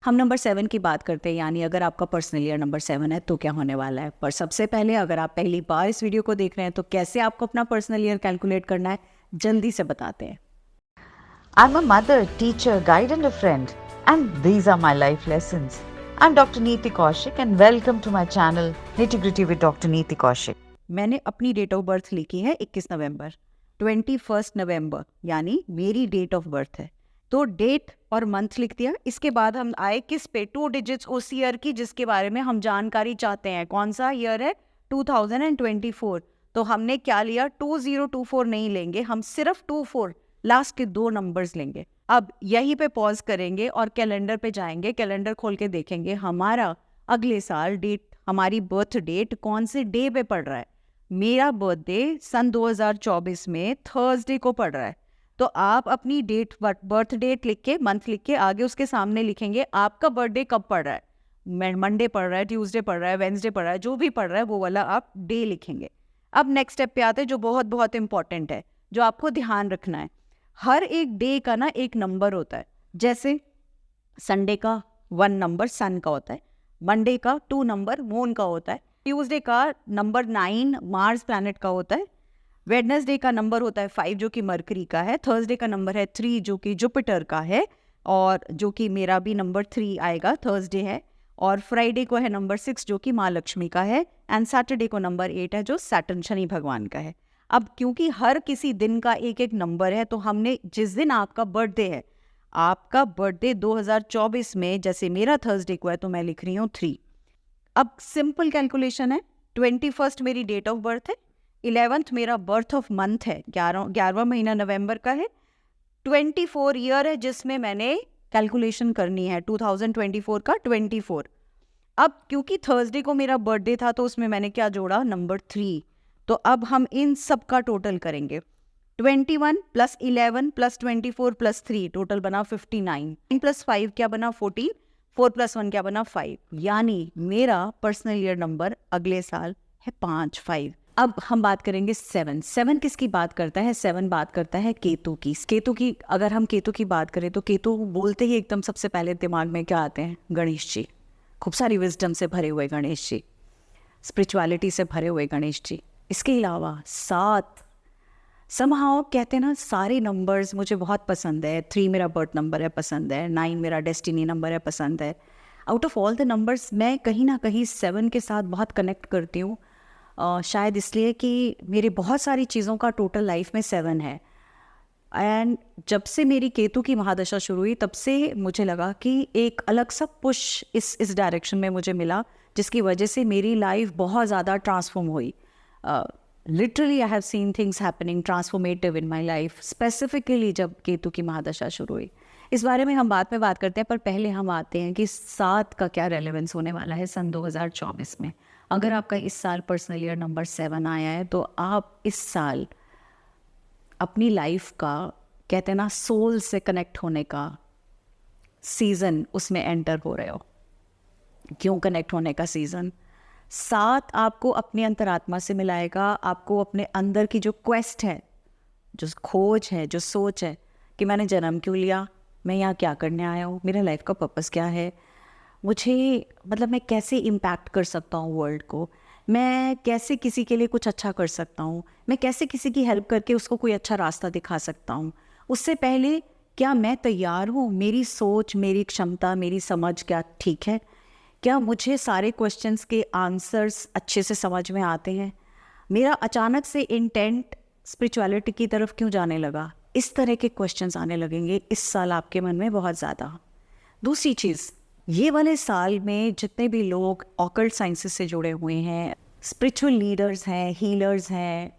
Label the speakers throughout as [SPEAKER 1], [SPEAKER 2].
[SPEAKER 1] हम नंबर 7 की बात करते हैं, यानी अगर आपका पर्सनल ईयर नंबर 7 है तो क्या होने वाला है। पर सबसे पहले अगर आप पहली बार इस वीडियो को देख रहे हैं तो कैसे आपको अपना पर्सनल ईयर कैलकुलेट करना है जल्दी से बताते हैं।
[SPEAKER 2] I'm a mother, teacher, guide, and a friend, and these are my life lessons. I'm Dr. Neeti Kaushik, and welcome to my channel Nitty Gritty with Dr. Neeti Kaushik.
[SPEAKER 1] मैंने अपनी date of birth लिखी है 21 नवंबर, 21 नवंबर यानी मेरी date of birth है। तो date और month लिख दिया। इसके बाद हम आए किस पे, 2 डिजिट्स उस ईयर की जिसके बारे में हम जानकारी चाहते हैं। कौन सा ईयर है? 2024। तो हमने क्या लिया? 2024 नहीं लेंगे, हम सिर्फ 24 लास्ट के 2 नंबर्स लेंगे। अब यहीं पे पॉज करेंगे और कैलेंडर पे जाएंगे, कैलेंडर खोल के देखेंगे हमारा अगले साल डेट, हमारी बर्थ डेट कौन से डे पे पड़ रहा है। मेरा बर्थडे सन 2024 में थर्सडे को पड़ रहा है। तो आप अपनी डेट, बर्थ डेट लिख के, मंथ लिख के आगे उसके सामने लिखेंगे आपका बर्थडे कब पड़ रहा है। मंडे पड़ रहा है, ट्यूसडे पड़ रहा है, वेंसडे पड़ रहा है, जो भी पड़ रहा है वो वाला आप डे लिखेंगे। अब नेक्स्ट स्टेप पे आते हैं जो बहुत बहुत इंपॉर्टेंट है, जो आपको ध्यान रखना है। हर एक डे का ना एक नंबर होता है। जैसे संडे का 1 नंबर सन का होता है, मंडे का 2 नंबर मून का होता है, ट्यूसडे का नंबर 9 मार्स प्लैनेट का होता है, वेडनेसडे का नंबर होता है 5 जो कि मरकरी का है, थर्सडे का नंबर है 3 जो कि जुपिटर का है, और जो कि मेरा भी नंबर 3 आएगा, थर्सडे है। और फ्राइडे को है नंबर 6 जो कि माँ लक्ष्मी का है, एंड सैटरडे को नंबर 8 है जो सैटर्न शनि भगवान का है। अब क्योंकि हर किसी दिन का एक एक नंबर है, तो हमने जिस दिन आपका बर्थडे है, आपका बर्थडे 2024 में, जैसे मेरा थर्सडे को है तो मैं लिख रही हूँ 3। अब सिंपल कैलकुलेशन है। 21 मेरी डेट ऑफ बर्थ है, 11th मेरा बर्थ ऑफ मंथ है, 11वां महीना नवंबर का है, 24 ईयर है जिसमें मैंने कैलकुलेशन करनी है 2024 का 24। अब क्योंकि थर्सडे को मेरा बर्थडे था तो उसमें मैंने क्या जोड़ा? नंबर 3। तो अब हम इन सब का टोटल करेंगे। 21 + 11 + 24 + 3 टोटल बना 59, + 5 क्या बना? 14, 4 + 1 क्या बना? 5। यानी मेरा पर्सनल ईयर नंबर अगले साल है 5। अब हम बात करेंगे 7 किसकी बात करता है? 7 बात करता है केतु की। केतु की अगर हम केतु की बात करें तो केतु बोलते ही एकदम सबसे पहले दिमाग में क्या आते हैं? गणेश जी। खूब सारी विजडम से भरे हुए गणेश जी, स्पिरिचुअलिटी से भरे हुए गणेश जी। इसके अलावा 7 समहाउ कहते हैं ना, सारे नंबर्स मुझे बहुत पसंद है। 3 मेरा बर्थ नंबर है, पसंद है। 9 मेरा डेस्टिनी नंबर है, पसंद है। Out of all the numbers मैं कहीं ना कहीं 7 के साथ बहुत कनेक्ट करती हूँ। शायद इसलिए कि मेरी बहुत सारी चीज़ों का टोटल लाइफ में 7 है। एंड जब से मेरी केतु की महादशा शुरू हुई तब से मुझे लगा कि एक अलग सा पुश इस डायरेक्शन में मुझे मिला, जिसकी वजह से मेरी लाइफ बहुत ज़्यादा ट्रांसफॉर्म हुई। Literally I have seen things happening transformative in my life, specifically जब केतु की महादशा शुरू हुई। इस बारे में हम बाद में बात करते हैं, पर पहले हम आते हैं कि 7 का क्या रेलेवेंस होने वाला है सन 2024 में। अगर आपका इस साल पर्सनल ईयर नंबर 7 आया है तो आप इस साल अपनी लाइफ का, कहते हैं ना, सोल से कनेक्ट होने का सीज़न उसमें एंटर हो रहे हो। क्यों कनेक्ट होने का सीज़न? 7 आपको अपनी अंतरात्मा से मिलाएगा, आपको अपने अंदर की जो क्वेस्ट है, जो खोज है, जो सोच है कि मैंने जन्म क्यों लिया, मैं यहाँ क्या करने आया हूँ, मेरा लाइफ का पर्पस क्या है, मुझे मतलब मैं कैसे इम्पैक्ट कर सकता हूँ वर्ल्ड को, मैं कैसे किसी के लिए कुछ अच्छा कर सकता हूँ, मैं कैसे किसी की हेल्प करके उसको कोई अच्छा रास्ता दिखा सकता हूँ। उससे पहले क्या मैं तैयार हूँ? मेरी सोच, मेरी क्षमता, मेरी समझ क्या ठीक है? क्या मुझे सारे क्वेश्चंस के आंसर्स अच्छे से समझ में आते हैं? मेरा अचानक से इंटेंट स्पिरिचुअलिटी की तरफ क्यों जाने लगा? इस तरह के क्वेश्चंस आने लगेंगे इस साल आपके मन में बहुत ज़्यादा। दूसरी चीज़, ये वाले साल में जितने भी लोग ऑकल्ट साइंसेस से जुड़े हुए हैं, स्पिरिचुअल लीडर्स हैं, हीलर्स हैं,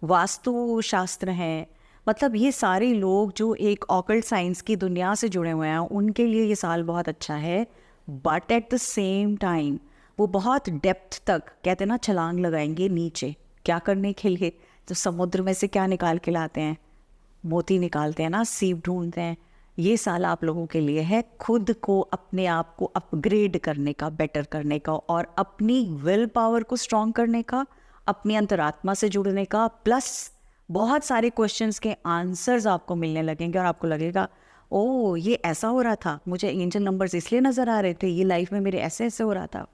[SPEAKER 1] वास्तु शास्त्र हैं, मतलब ये सारे लोग जो एक ऑकल्ट साइंस की दुनिया से जुड़े हुए हैं, उनके लिए ये साल बहुत अच्छा है। But at the same time वो बहुत डेप्थ तक, कहते हैं ना, छलांग लगाएंगे नीचे। क्या करने के लिए? तो समुद्र में से क्या निकाल के लाते हैं? मोती निकालते हैं ना, सीप ढूंढते हैं। ये साल आप लोगों के लिए है खुद को, अपने आप को अपग्रेड करने का, बेटर करने का, और अपनी विल पावर को स्ट्रॉन्ग करने का, अपनी अंतरात्मा से जुड़ने का। प्लस बहुत सारे क्वेश्चंस के आंसर्स आपको मिलने लगेंगे और आपको लगेगा ओ ये ऐसा हो रहा था, मुझे एंजल नंबर्स इसलिए नज़र आ रहे थे, ये लाइफ में मेरे ऐसे ऐसे हो रहा था।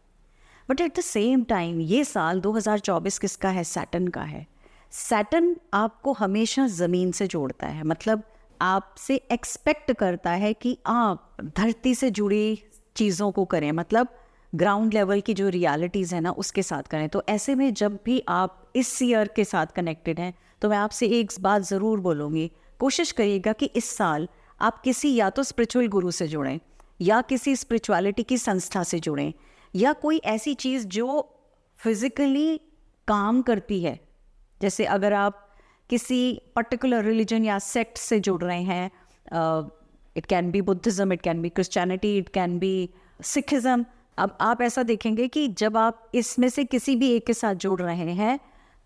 [SPEAKER 1] But at the same time ये साल 2024 किसका है? सैटर्न का है। सैटर्न आपको हमेशा ज़मीन से जोड़ता है, मतलब आपसे एक्सपेक्ट करता है कि आप धरती से जुड़ी चीज़ों को करें, मतलब ग्राउंड लेवल की जो रियलिटीज़ है ना उसके साथ करें। तो ऐसे में जब भी आप इस ईयर के साथ कनेक्टेड हैं तो मैं आपसे एक बात ज़रूर बोलूँगी, कोशिश करिएगा कि इस साल आप किसी या तो स्पिरिचुअल गुरु से जुड़ें या किसी स्पिरिचुअलिटी की संस्था से जुड़ें या कोई ऐसी चीज़ जो फिज़िकली काम करती है। जैसे अगर आप किसी पर्टिकुलर रिलीजन या सेक्ट से जुड़ रहे हैं, it can be Buddhism, it can be Christianity, it can be Sikhism. अब आप ऐसा देखेंगे कि जब आप इसमें से किसी भी एक के साथ जुड़ रहे हैं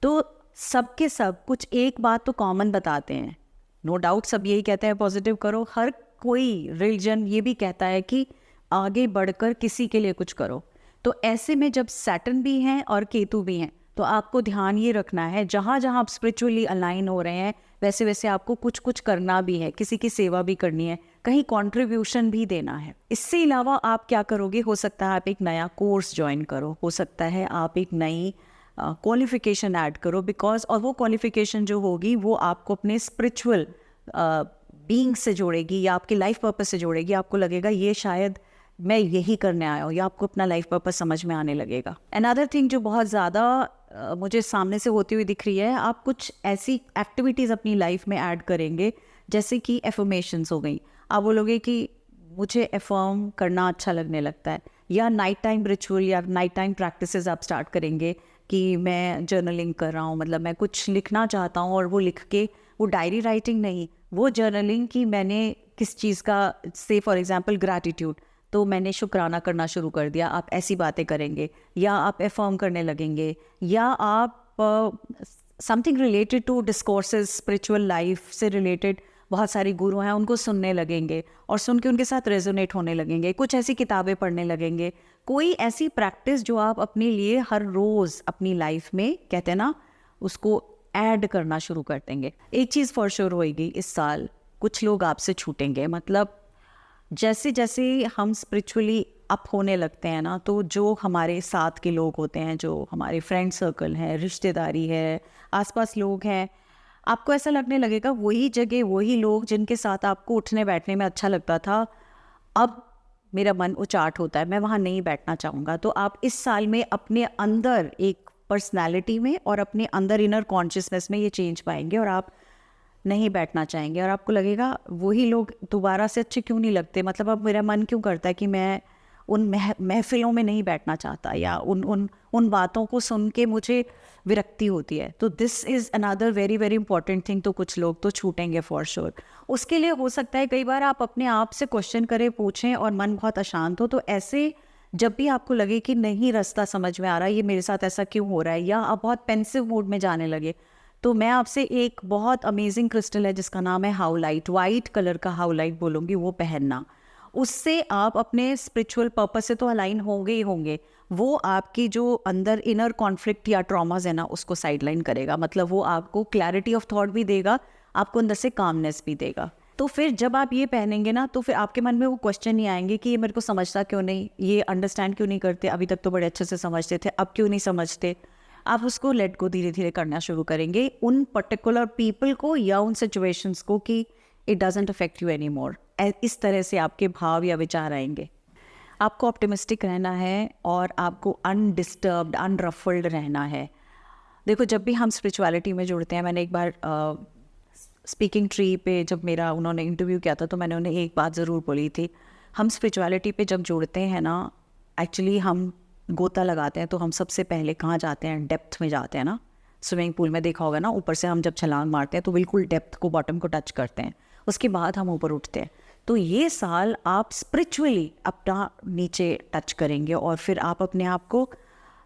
[SPEAKER 1] तो सब के सब कुछ एक बात तो कॉमन बताते हैं। नो डाउट सब यही कहते हैं पॉजिटिव करो। हर कोई रिलीजन ये भी कहता है कि आगे बढ़कर किसी के लिए कुछ करो। तो ऐसे में जब सैटर्न भी हैं और केतु भी हैं तो आपको ध्यान ये रखना है, जहाँ जहाँ आप स्पिरिचुअली अलाइन हो रहे हैं वैसे वैसे आपको कुछ कुछ करना भी है, किसी की सेवा भी करनी है, कहीं कंट्रीब्यूशन भी देना है। इससे अलावा आप क्या करोगे, हो सकता है आप एक नया कोर्स ज्वाइन करो, हो सकता है आप एक नई क्वालिफिकेशन ऐड करो, बिकॉज और वो क्वालिफिकेशन जो होगी वो आपको अपने स्पिरिचुअल बीइंग से जोड़ेगी या आपकी लाइफ पर्पस से जोड़ेगी। आपको लगेगा ये शायद मैं यही करने आया हूँ, या आपको अपना लाइफ पर्पस समझ में आने लगेगा। अनदर थिंग जो बहुत ज़्यादा मुझे सामने से होती हुई दिख रही है, आप कुछ ऐसी एक्टिविटीज़ अपनी लाइफ में ऐड करेंगे जैसे कि एफर्मेशंस हो गई। आप बोलोगे कि मुझे एफर्म करना अच्छा लगने लगता है, या नाइट टाइम रिचुअल या नाइट टाइम प्रैक्टिसेस आप स्टार्ट करेंगे कि मैं जर्नलिंग कर रहा हूँ, मतलब मैं कुछ लिखना चाहता हूँ और वो लिख के, वो डायरी राइटिंग नहीं, वो जर्नलिंग कि मैंने किस चीज़ का, से फॉर एग्जांपल ग्रैटिट्यूड, तो मैंने शुक्राना करना शुरू कर दिया। आप ऐसी बातें करेंगे या आप एफर्म करने लगेंगे, या आप something related to discourses, spiritual life से रिलेटेड बहुत सारे गुरु हैं उनको सुनने लगेंगे और सुन के उनके साथ रेजोनेट होने लगेंगे, कुछ ऐसी किताबें पढ़ने लगेंगे। कोई ऐसी प्रैक्टिस जो आप अपने लिए हर रोज़ अपनी लाइफ में, कहते हैं ना, उसको ऐड करना शुरू कर देंगे। एक चीज़ फॉर श्योर होएगी, इस साल कुछ लोग आपसे छूटेंगे। मतलब जैसे जैसे हम स्पिरिचुअली अप होने लगते हैं ना, तो जो हमारे साथ के लोग होते हैं, जो हमारे फ्रेंड सर्कल है, रिश्तेदारी है, आसपास लोग हैं, आपको ऐसा लगने लगेगा वही जगह, वही लोग जिनके साथ आपको उठने बैठने में अच्छा लगता था, अब मेरा मन उचाट होता है, मैं वहाँ नहीं बैठना चाहूँगा। तो आप इस साल में अपने अंदर एक पर्सनैलिटी में और अपने अंदर इनर कॉन्शियसनेस में ये चेंज पाएंगे और आप नहीं बैठना चाहेंगे और आपको लगेगा वही लोग दोबारा से अच्छे क्यों नहीं लगते, मतलब अब मेरा मन क्यों करता है कि मैं उन महफिलों में नहीं बैठना चाहता, या उन बातों को सुन के मुझे विरक्ति होती है। तो this is another very very important thing. तो कुछ लोग तो छूटेंगे फॉर श्योर। उसके लिए हो सकता है कई बार आप अपने आप से क्वेश्चन करें, पूछें और मन बहुत अशांत हो, तो ऐसे जब भी आपको लगे कि नहीं रास्ता समझ में आ रहा है, ये मेरे साथ ऐसा क्यों हो रहा है, या आप बहुत पेंसिव मूड में जाने लगे, तो मैं आपसे एक बहुत अमेजिंग क्रिस्टल है जिसका नाम है हाउलाइट, वाइट कलर का हाउलाइट बोलूँगी, वो पहनना। उससे आप अपने स्पिरिचुअल पर्पस से तो अलाइन होंगे ही होंगे, वो आपकी जो अंदर इनर कॉन्फ्लिक्ट या ट्रॉमास है ना उसको साइडलाइन करेगा। मतलब वो आपको क्लैरिटी ऑफ थॉट भी देगा, आपको अंदर से कामनेस भी देगा। तो फिर जब आप ये पहनेंगे ना, तो फिर आपके मन में वो क्वेश्चन नहीं आएंगे कि ये मेरे को समझता क्यों नहीं, ये अंडरस्टैंड क्यों नहीं करते, अभी तक तो बड़े अच्छे से समझते थे, अब क्यों नहीं समझते। आप उसको लेट गो धीरे धीरे करना शुरू करेंगे उन पर्टिकुलर पीपल को या उन सिचुएशंस को कि it doesn't affect you any more. इस तरह से आपके भाव या विचार आएंगे। आपको ऑप्टिमिस्टिक रहना है और आपको अनडिस्टर्ब्ड, अनरफल्ड रहना है। देखो, जब भी हम स्पिरिचुअलिटी में जुड़ते हैं, मैंने एक बार स्पीकिंग ट्री पे जब मेरा उन्होंने इंटरव्यू किया था तो मैंने उन्हें एक बात ज़रूर बोली थी, हम स्पिरिचुअलिटी पे जब जुड़ते हैं ना, एक्चुअली हम गोता लगाते हैं तो हम सबसे पहले कहाँ जाते हैं, डेप्थ में जाते हैं ना। स्विमिंग पूल में देखा होगा ना, ऊपर से हम जब छलांग मारते हैं तो बिल्कुल डेप्थ को, बॉटम को टच करते हैं, उसके बाद हम ऊपर उठते हैं। तो ये साल आप स्पिरिचुअली अपना नीचे टच करेंगे और फिर आप अपने आप को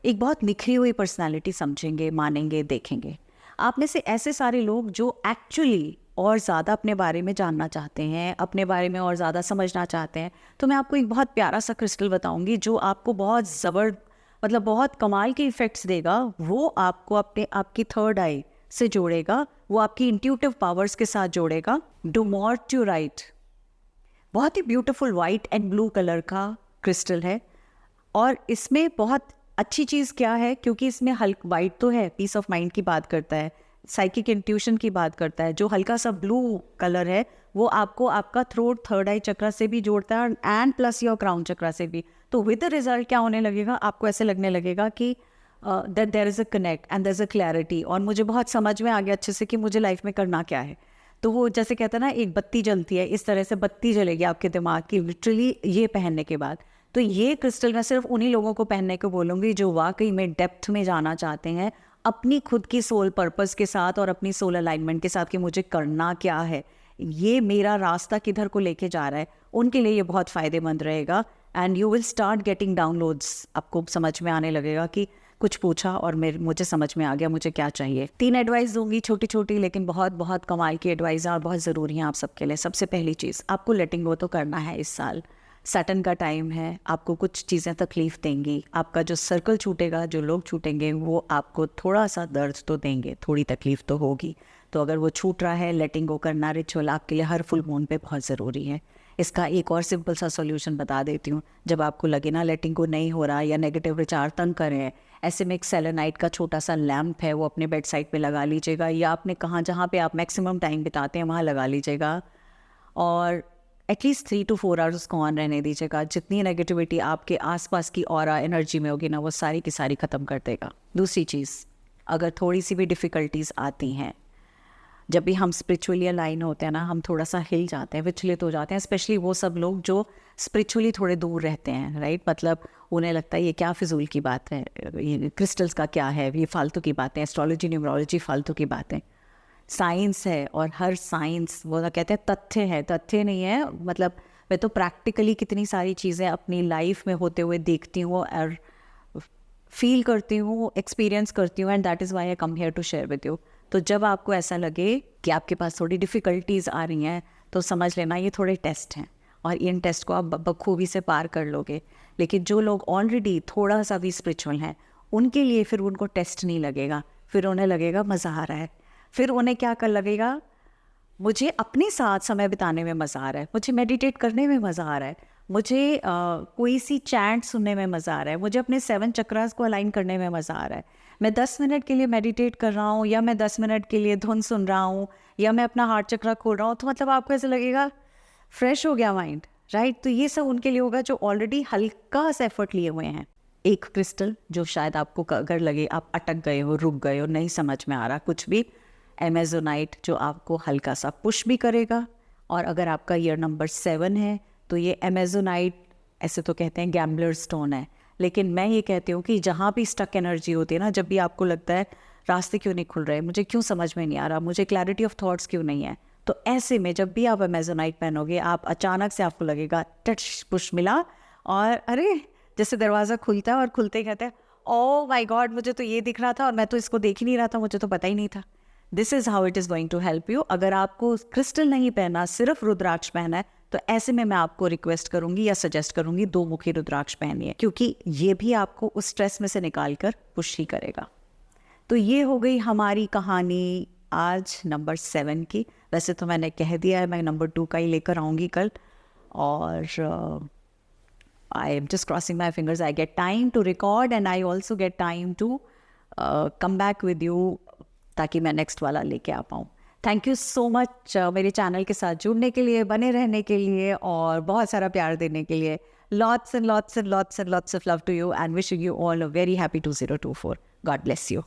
[SPEAKER 1] एक बहुत निखरी हुई पर्सनालिटी समझेंगे, मानेंगे, देखेंगे। आप में से ऐसे सारे लोग जो एक्चुअली और ज़्यादा अपने बारे में जानना चाहते हैं, अपने बारे में और ज़्यादा समझना चाहते हैं, तो मैं आपको एक बहुत प्यारा सा क्रिस्टल बताऊंगी जो आपको बहुत मतलब बहुत कमाल के इफ़ेक्ट्स देगा। वो आपको आपकी थर्ड आई से जोड़ेगा, वो आपकी इंट्यूटिव पावर्स के साथ जोड़ेगा। डू मोर टू राइट बहुत ही beautiful white and blue colour का क्रिस्टल है। और इसमें बहुत अच्छी चीज़ क्या है, क्योंकि इसमें हल्का वाइट तो है, पीस ऑफ माइंड की बात करता है, साइकिक इंट्यूशन की बात करता है। जो हल्का सा ब्लू कलर है वो आपको आपका थ्रोट, थर्ड आई चक्रा से भी जोड़ता है एंड प्लस योर क्राउन चक्रा से भी। तो विद द रिजल्ट क्या होने लगेगा, आपको ऐसे लगने लगेगा कि that there is a connect and there is a clarity, और मुझे बहुत समझ में आ गया अच्छे से कि मुझे लाइफ में करना क्या है। तो वो जैसे कहते हैं ना, एक बत्ती जलती है, इस तरह से बत्ती जलेगी आपके दिमाग की लिटरली ये पहनने के बाद। तो ये क्रिस्टल मैं सिर्फ उन्हीं लोगों को पहनने को बोलूँगी जो वाकई में डेप्थ में जाना चाहते हैं अपनी खुद की सोल पर्पस के साथ और अपनी सोल अलाइनमेंट के साथ कि मुझे करना क्या है, ये मेरा रास्ता किधर को लेके जा रहा है, उनके लिए ये बहुत फ़ायदेमंद रहेगा। And you will start getting downloads, आपको समझ में आने लगेगा कि कुछ पूछा और मुझे समझ में आ गया मुझे क्या चाहिए। 3 एडवाइस दूंगी, छोटी छोटी लेकिन बहुत बहुत कमाल की एडवाइस है और बहुत ज़रूरी है आप सबके लिए। सबसे पहली चीज़, आपको लेटिंग गो तो करना है इस साल। सैटर्न का टाइम है, आपको कुछ चीज़ें तकलीफ़ देंगी, आपका जो सर्कल छूटेगा, जो लोग छूटेंगे वो आपको थोड़ा सा दर्द तो देंगे, थोड़ी तकलीफ़ तो होगी। तो अगर वो छूट रहा है, लेटिंग गो करना रिचुअल आपके लिए हर फुल मून पे बहुत ज़रूरी है। इसका एक और सिंपल सा सॉल्यूशन बता देती हूँ। जब आपको लगे ना लेटिंग गो नहीं हो रहा या नेगेटिव विचार तंग कर रहे हैं, ऐसे में एक सेलेनाइट का छोटा सा लैम्प है, वो अपने बेड साइड पे लगा लीजिएगा, या आपने कहाँ जहाँ पे आप मैक्सिमम टाइम बिताते हैं वहाँ लगा लीजिएगा, और एटलीस्ट 3 to 4 आवर्स उसको ऑन रहने दीजिएगा। जितनी नेगेटिविटी आपके आसपास की ऑरा एनर्जी में होगी ना, वो सारी की सारी ख़त्म कर देगा। दूसरी चीज़, अगर थोड़ी सी भी डिफ़िकल्टीज़ आती हैं, जब भी हम स्पिरिचुअली अलाइन होते हैं ना, हम थोड़ा सा हिल जाते हैं, विचलित हो जाते हैं, स्पेशली वो सब लोग जो स्पिरिचुअली थोड़े दूर रहते हैं, राइट। मतलब उन्हें लगता है ये क्या फिजूल की बात है, ये क्रिस्टल्स का क्या है, ये फालतू की बातें, एस्ट्रोलॉजी न्यूमरोलॉजी फालतू की बातें। साइंस है, और हर साइंस वो कहते हैं तथ्य है, तथ्य नहीं है। मतलब मैं तो प्रैक्टिकली कितनी सारी चीज़ें अपनी लाइफ में होते हुए देखती हूँ और फील करती हूँ, एक्सपीरियंस करती हूँ, and that is why I come here to share with you. तो जब आपको ऐसा लगे कि आपके पास थोड़ी डिफ़िकल्टीज़ आ रही हैं, तो समझ लेना ये थोड़े टेस्ट हैं, और इन टेस्ट को आप बखूबी से पार कर लोगे। लेकिन जो लोग ऑलरेडी थोड़ा सा भी स्पिरिचुअल हैं, उनके लिए फिर उनको टेस्ट नहीं लगेगा, फिर उन्हें लगेगा मज़ा आ रहा है। फिर उन्हें क्या कर लगेगा, मुझे अपने साथ समय बिताने में मज़ा आ रहा है, मुझे मेडिटेट करने में मज़ा आ रहा है, मुझे कोई सी चैंट सुनने में मज़ा आ रहा है, मुझे अपने 7 चक्रास को अलाइन करने में मज़ा आ रहा है, मैं 10 मिनट के लिए मेडिटेट कर रहा हूँ, या मैं 10 मिनट के लिए धुन सुन रहा हूँ, या मैं अपना हार्ट चक्रा खोल रहा हूँ, तो मतलब आपको ऐसा लगेगा फ्रेश हो गया माइंड, राइट। तो ये सब उनके लिए होगा जो ऑलरेडी हल्का सा एफर्ट लिए हुए हैं। एक क्रिस्टल जो शायद आपको अगर लगे आप अटक गए हो, रुक गए हो, नहीं समझ में आ रहा कुछ भी, एमेजोनाइट, जो आपको हल्का सा पुश भी करेगा। और अगर आपका ईयर नंबर 7 है तो ये एमेजोनाइट, ऐसे तो कहते हैं गैम्बलर स्टोन है, लेकिन मैं ये कहती हूँ कि जहाँ भी स्टक एनर्जी होती है ना, जब भी आपको लगता है रास्ते क्यों नहीं खुल रहे, मुझे क्यों समझ में नहीं आ रहा, मुझे क्लैरिटी ऑफ थॉट्स क्यों नहीं है, तो ऐसे में जब भी आप एमेजोनाइट पहनोगे, आप अचानक से आपको लगेगा टच पुश मिला, और अरे जैसे दरवाज़ा खुलता है और खुलते ही कहते हैं ओह माय गॉड, मुझे तो ये दिख रहा था और मैं तो इसको देख ही नहीं रहा था, मुझे तो पता ही नहीं था। This is how it is going to help you. अगर आपको क्रिस्टल नहीं पहना, सिर्फ रुद्राक्ष पहना है, तो ऐसे में मैं आपको रिक्वेस्ट करूंगी या सजेस्ट करूंगी 2 मुखी रुद्राक्ष पहनिए, क्योंकि ये भी आपको उस स्ट्रेस में से निकाल कर पुश ही करेगा। तो ये हो गई हमारी कहानी आज नंबर 7 की। वैसे तो मैंने कह दिया है मैं नंबर 2 का ही लेकर आऊँगी कल, और I am just crossing my fingers, I get time to record and I also get time to come back with you, ताकि मैं नेक्स्ट वाला लेके आ पाऊँ। थैंक यू सो मच मेरे चैनल के साथ जुड़ने के लिए, बने रहने के लिए, और बहुत सारा प्यार देने के लिए। Lots and lots and lots and lots of love to you, and wishing you all a very happy 2024. God bless you.